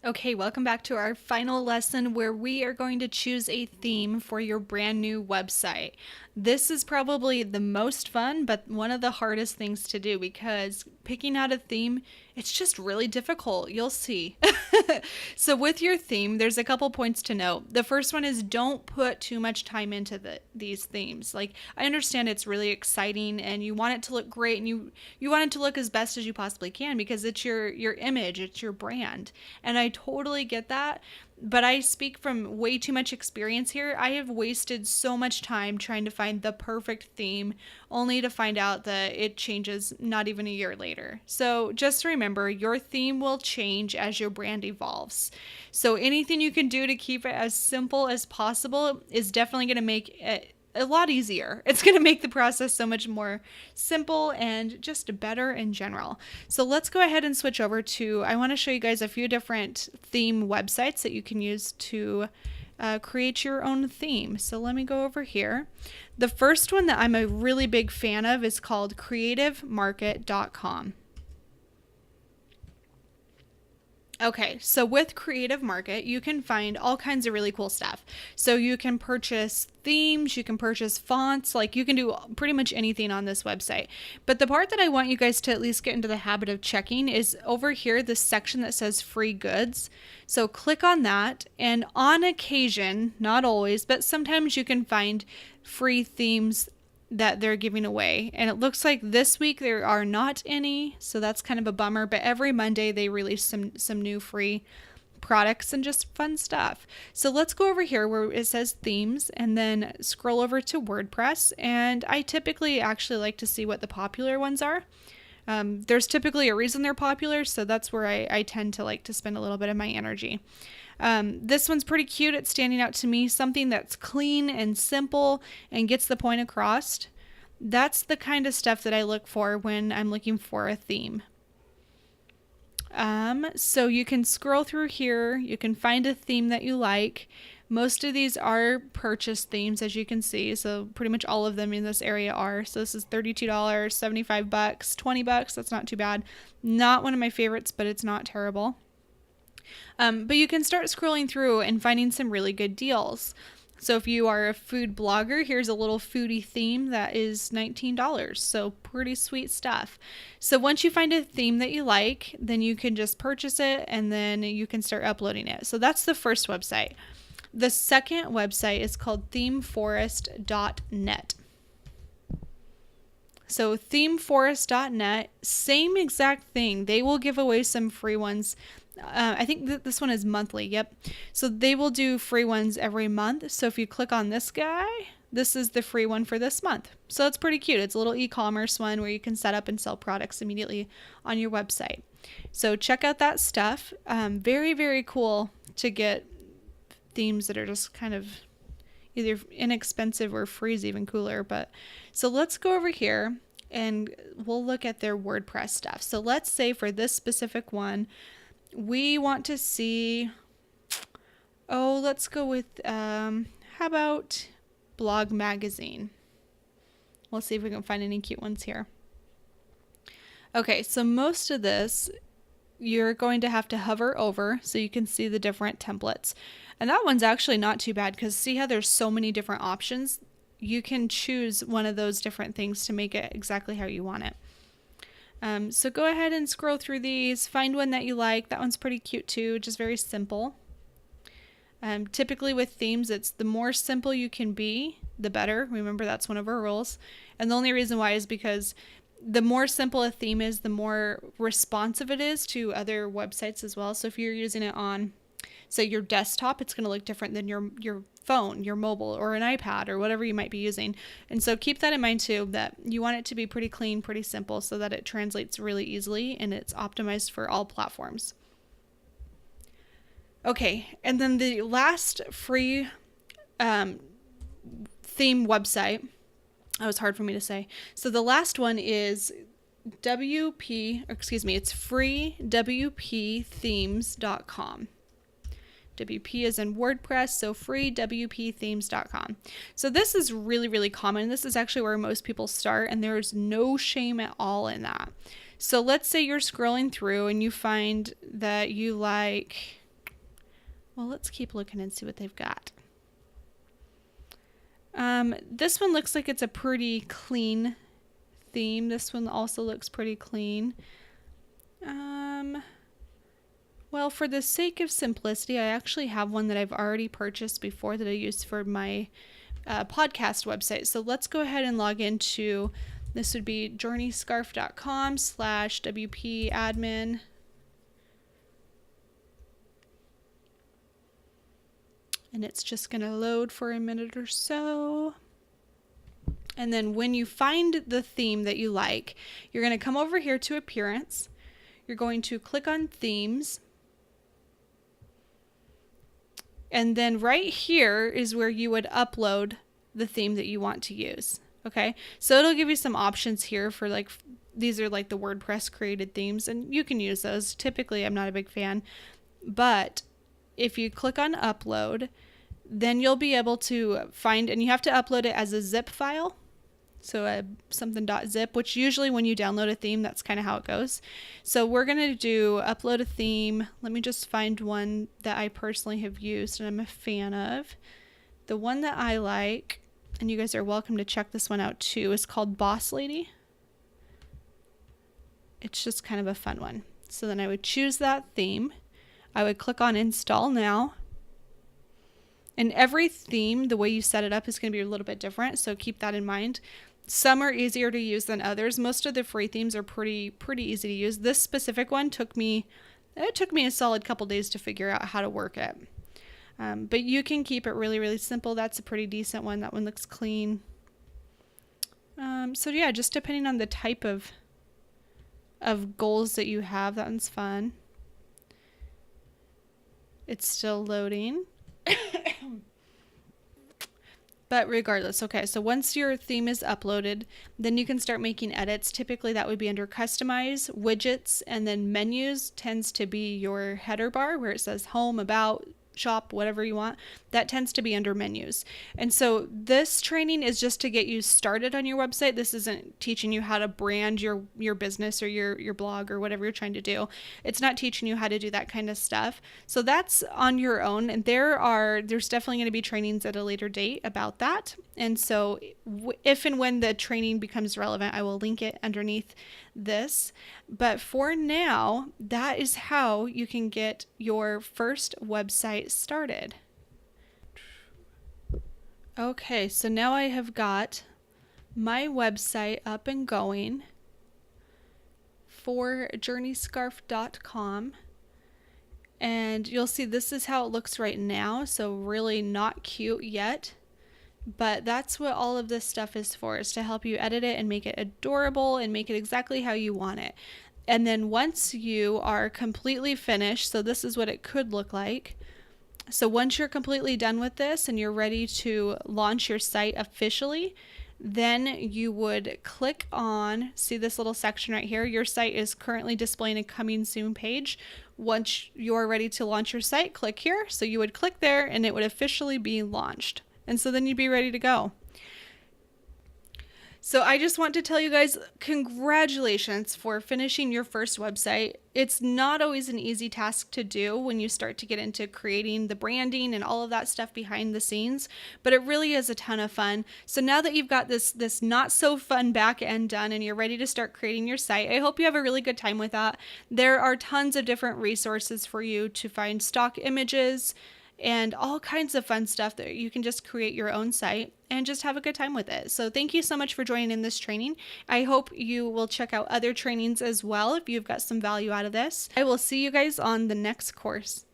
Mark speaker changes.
Speaker 1: Okay, welcome back to our final lesson where we are going to choose a theme for your brand new website. This is probably the most fun, but one of the hardest things to do because picking out a theme, it's just really difficult. You'll see. So with your theme, there's a couple points to note. The first one is don't put too much time into these themes. Like, I understand it's really exciting and you want it to look great and you want it to look as best as you possibly can because it's your image, it's your brand. And I totally get that, but I speak from way too much experience here. I have wasted so much time trying to find the perfect theme only to find out that it changes not even a year later. So just remember, your theme will change as your brand evolves. So anything you can do to keep it as simple as possible is definitely going to make it a lot easier. It's going to make the process so much more simple and just better in general. So let's go ahead and switch over to, I want to show you guys a few different theme websites that you can use to create your own theme. So let me go over here. The first one that I'm a really big fan of is called creativemarket.com. Okay, so with Creative Market, you can find all kinds of really cool stuff. So you can purchase themes, you can purchase fonts, like you can do pretty much anything on this website. But the part that I want you guys to at least get into the habit of checking is over here, this section that says free goods. So click on that, and on occasion, not always, but sometimes you can find free themes that they're giving away. And it looks like this week there are not any, so that's kind of a bummer, but every Monday they release some new free products and just fun stuff. So let's go over here where it says themes and then scroll over to WordPress, and I typically actually like to see what the popular ones are. There's typically a reason they're popular, so that's where I tend to like to spend a little bit of my energy. This one's pretty cute. It's standing out to me. Something that's clean and simple and gets the point across. That's the kind of stuff that I look for when I'm looking for a theme. So you can scroll through here. You can find a theme that you like. Most of these are purchase themes, as you can see. So pretty much all of them in this area are. So this is $32, $75, $20. That's not too bad. Not one of my favorites, but it's not terrible. But you can start scrolling through and finding some really good deals. So if you are a food blogger, here's a little foodie theme that is $19. So pretty sweet stuff. So once you find a theme that you like, then you can just purchase it and then you can start uploading it. So that's the first website. The second website is called themeforest.net. So themeforest.net, same exact thing. They will give away some free ones. I think that this one is monthly. Yep. So they will do free ones every month. So if you click on this guy, this is the free one for this month. So it's pretty cute. It's a little e-commerce one where you can set up and sell products immediately on your website. So check out that stuff. Very, very cool to get themes that are just kind of either inexpensive or free is even cooler. But so let's go over here and we'll look at their WordPress stuff. So let's say for this specific one, we want to see, let's go with, how about Blog Magazine? We'll see if we can find any cute ones here. Okay, so most of this, you're going to have to hover over so you can see the different templates. And that one's actually not too bad because see how there's so many different options? You can choose one of those different things to make it exactly how you want it. So go ahead and scroll through these, find one that you like. That one's pretty cute too, just very simple. Typically with themes, it's the more simple you can be, the better. Remember, that's one of our rules. And the only reason why is because the more simple a theme is, the more responsive it is to other websites as well. So if you're using it on, say, your desktop, it's going to look different than your phone, your mobile, or an iPad, or whatever you might be using. And so keep that in mind too, that you want it to be pretty clean, pretty simple, so that it translates really easily and it's optimized for all platforms. Okay, and then the last free theme website, that was hard for me to say. So the last one is it's freewpthemes.com. WP is in WordPress, so freewpthemes.com. So this is really, really common. This is actually where most people start, and there's no shame at all in that. So let's say you're scrolling through and you find that you like, Well, let's keep looking and see what they've got. This one looks like it's a pretty clean theme. This one also looks pretty clean. Well, for the sake of simplicity, I actually have one that I've already purchased before that I use for my podcast website. So let's go ahead and log into, this would be journeyscarf.com/WP admin. And it's just going to load for a minute or so. And then when you find the theme that you like, you're going to come over here to Appearance. You're going to click on Themes. And then right here is where you would upload the theme that you want to use. Okay, so it'll give you some options here for like, these are like the WordPress created themes, and you can use those. Typically, I'm not a big fan, but if you click on Upload, then you'll be able to find, and you have to upload it as a zip file. So something.zip, which usually when you download a theme, that's kind of how it goes. So we're going to do upload a theme. Let me just find one that I personally have used and I'm a fan of. The one that I like, and you guys are welcome to check this one out too, is called Boss Lady. It's just kind of a fun one. So then I would choose that theme. I would click on Install Now. And every theme, the way you set it up is going to be a little bit different, so keep that in mind. Some are easier to use than others. Most of the free themes are pretty easy to use. This specific one took me a solid couple days to figure out how to work it. But you can keep it really simple. That's a pretty decent one. That one looks clean. So yeah, just depending on the type of goals that you have, that one's fun. It's still loading. But regardless, okay, so once your theme is uploaded, then you can start making edits. Typically that would be under Customize, Widgets, and then Menus tends to be your header bar where it says Home, About, Shop, whatever you want. That tends to be under Menus. And so this training is just to get you started on your website. This isn't teaching you how to brand your business or your blog or whatever you're trying to do. It's not teaching you how to do that kind of stuff. So that's on your own. And there's definitely going to be trainings at a later date about that. And so if and when the training becomes relevant, I will link it underneath this. But for now, that is how you can get your first website started. Okay, so now I have got my website up and going for journeyscarf.com. And you'll see this is how it looks right now. So really not cute yet. But that's what all of this stuff is for, is to help you edit it and make it adorable and make it exactly how you want it. And then once you are completely finished, so this is what it could look like. So once you're completely done with this and you're ready to launch your site officially, then you would click on, see this little section right here, your site is currently displaying a coming soon page. Once you're ready to launch your site, click here. So you would click there and it would officially be launched. And so then you'd be ready to go. So I just want to tell you guys, congratulations for finishing your first website. It's not always an easy task to do when you start to get into creating the branding and all of that stuff behind the scenes, but it really is a ton of fun. So now that you've got this not so fun back end done and you're ready to start creating your site, I hope you have a really good time with that. There are tons of different resources for you to find stock images and all kinds of fun stuff that you can just create your own site and just have a good time with it. So thank you so much for joining in this training. I hope you will check out other trainings as well if you've got some value out of this. I will see you guys on the next course.